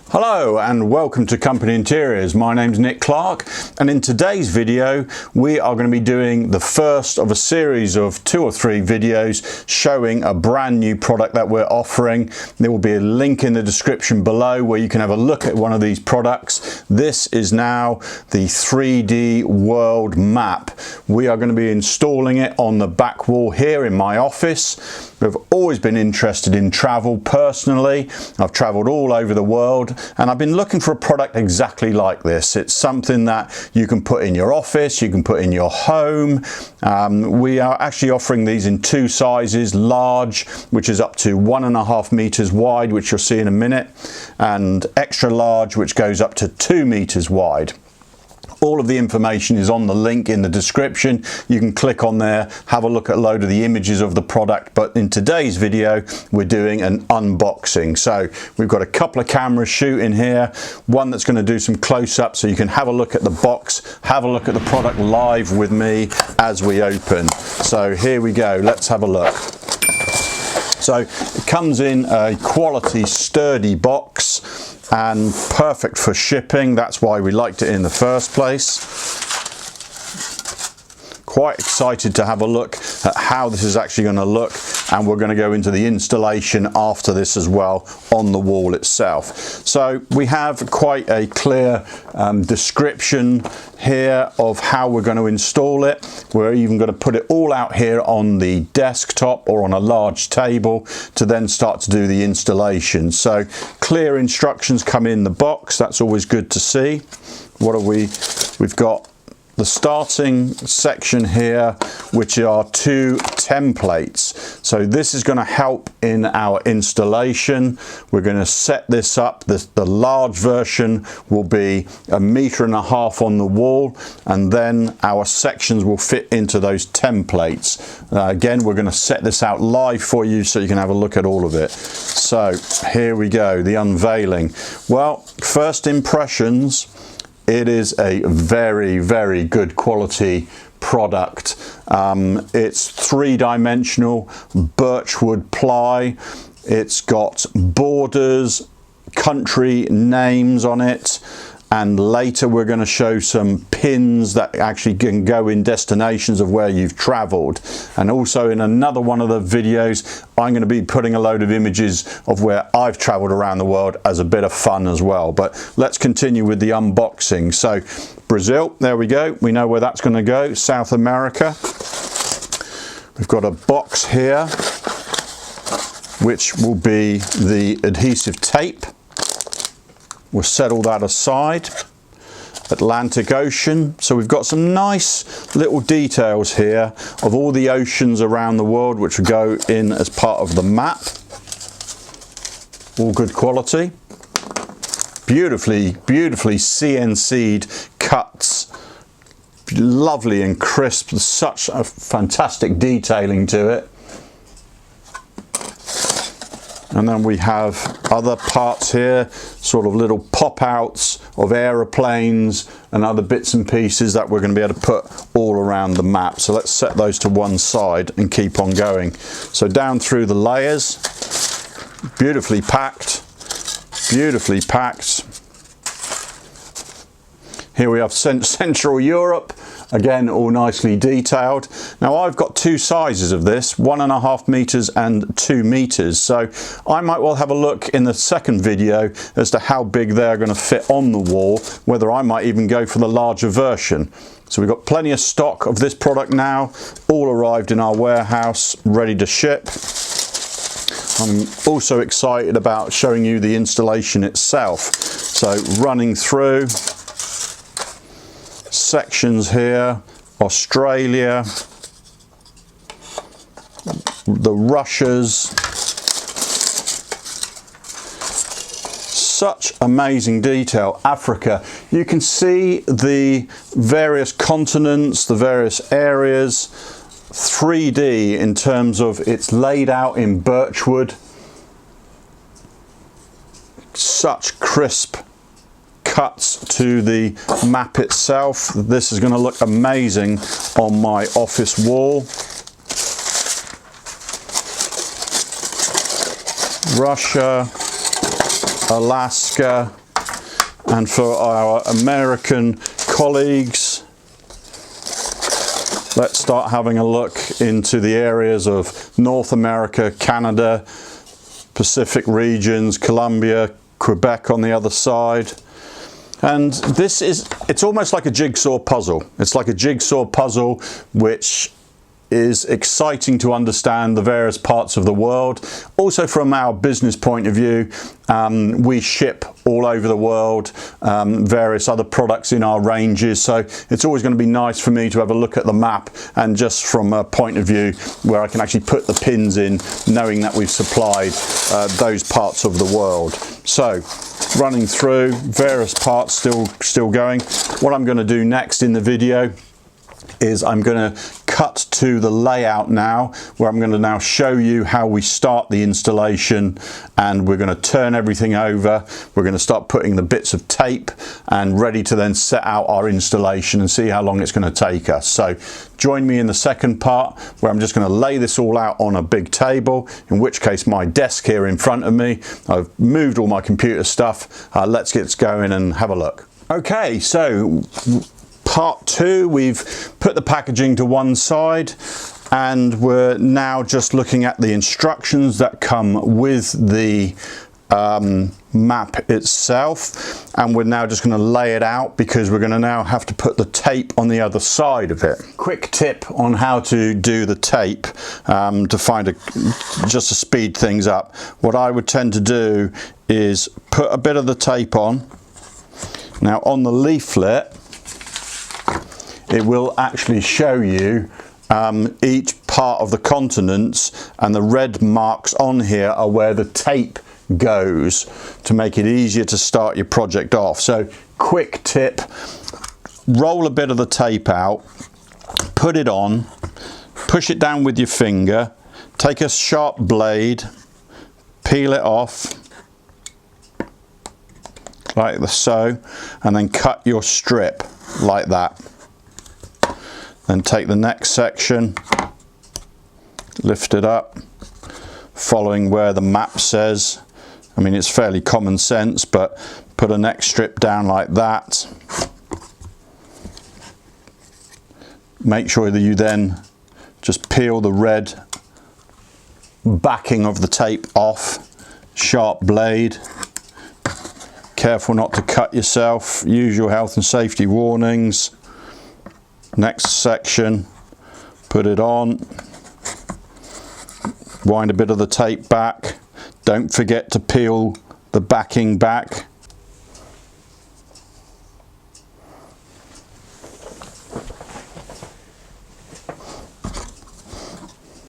Hello and welcome to Company Interiors. My name's Nick Clark, and in today's video we are going to be doing the first of a series of 2 or 3 videos showing a brand new product that we're offering. There will be a link in the description below where you can have a look at one of these products. This is now the 3D world map. We are going to be installing it on the back wall here in my office. I've always been interested in travel personally. I've traveled all over the world and I've been looking for a product exactly like this. It's something that you can put in your office, you can put in your home. We are actually offering these in 2 sizes, large, which is up to 1.5 meters wide, which you'll see in a minute, and extra large, which goes up to 2 meters wide. All of the information is on the link in the description. You can click on there, have a look at a load of the images of the product, but in today's video we're doing an unboxing. So we've got a couple of cameras shooting here, one that's going to do some close-up so you can have a look at the box, have a look at the product live with me as we open. So here we go, let's have a look. So it comes in a quality sturdy box and perfect for shipping. That's why we liked it in the first place. Quite excited to have a look at how this is actually going to look, and we're going to go into the installation after this as well on the wall itself. So we have quite a clear description here of how we're going to install it. We're even going to put it all out here on the desktop or on a large table to then start to do the installation. So clear instructions come in the box. That's always good to see. What have we've got the starting section here, which are 2 templates. So this is going to help in our installation. We're going to set this up. The large version will be 1.5 meters on the wall, and then our sections will fit into those templates. Again, we're going to set this out live for you so you can have a look at all of it. So here we go, the unveiling. Well, first impressions, it is a very, very good quality product. It's 3-dimensional Birchwood ply. It's got borders, country names on it, and later we're going to show some pins that actually can go in destinations of where you've traveled. And also in another one of the videos I'm going to be putting a load of images of where I've traveled around the world as a bit of fun as well. But let's continue with the unboxing. So Brazil, there we go, we know where that's going to go. South America, we've got a box here which will be the adhesive tape. We'll set all that aside. Atlantic Ocean. So we've got some nice little details here of all the oceans around the world which will go in as part of the map. All good quality. Beautifully CNC'd cuts. Lovely and crisp. Such a fantastic detailing to it. And then we have other parts here, sort of little pop-outs of aeroplanes and other bits and pieces that we're going to be able to put all around the map. So let's set those to one side and keep on going. So down through the layers, beautifully packed, beautifully packed. Here we have Central Europe. Again, all nicely detailed. Now I've got 2 sizes of this, 1.5 meters and 2 meters. So I might well have a look in the second video as to how big they're going to fit on the wall, whether I might even go for the larger version. So we've got plenty of stock of this product now, all arrived in our warehouse, ready to ship. I'm also excited about showing you the installation itself. So running through sections here, Australia, the Russias, such amazing detail. Africa, you can see the various continents, the various areas, 3D in terms of it's laid out in Birchwood. Such crisp cuts to the map itself. This is going to look amazing on my office wall. Russia, Alaska, and for our American colleagues, let's start having a look into the areas of North America, Canada, Pacific regions, Colombia, Quebec on the other side. And it's almost like a jigsaw puzzle. It's like a jigsaw puzzle which is exciting to understand the various parts of the world. Also from our business point of view, we ship all over the world, various other products in our ranges, so it's always going to be nice for me to have a look at the map, and just from a point of view where I can actually put the pins in, knowing that we've supplied those parts of the world. So running through various parts, still going. What I'm going to do next in the video is I'm going to cut to the layout now, where I'm going to now show you how we start the installation, and we're going to turn everything over. We're going to start putting the bits of tape and ready to then set out our installation and see how long it's going to take us. So join me in the second part, where I'm just going to lay this all out on a big table, in which case my desk here in front of me, I've moved all my computer stuff. Let's get going and have a look. Okay, so part two, we've put the packaging to one side, and we're now just looking at the instructions that come with the map itself, and we're now just going to lay it out, because we're going to now have to put the tape on the other side of it. Quick tip on how to do the tape, just to speed things up. What I would tend to do is put a bit of the tape on. Now on the leaflet, it will actually show you each part of the continents, and the red marks on here are where the tape goes, to make it easier to start your project off. So quick tip, roll a bit of the tape out, put it on, push it down with your finger, take a sharp blade, peel it off like so, and then cut your strip like that. Then take the next section, lift it up, following where the map says. I mean, it's fairly common sense, but put a next strip down like that. Make sure that you then just peel the red backing of the tape off, sharp blade. Careful not to cut yourself, use your health and safety warnings. Next section, put it on, wind a bit of the tape back. Don't forget to peel the backing back.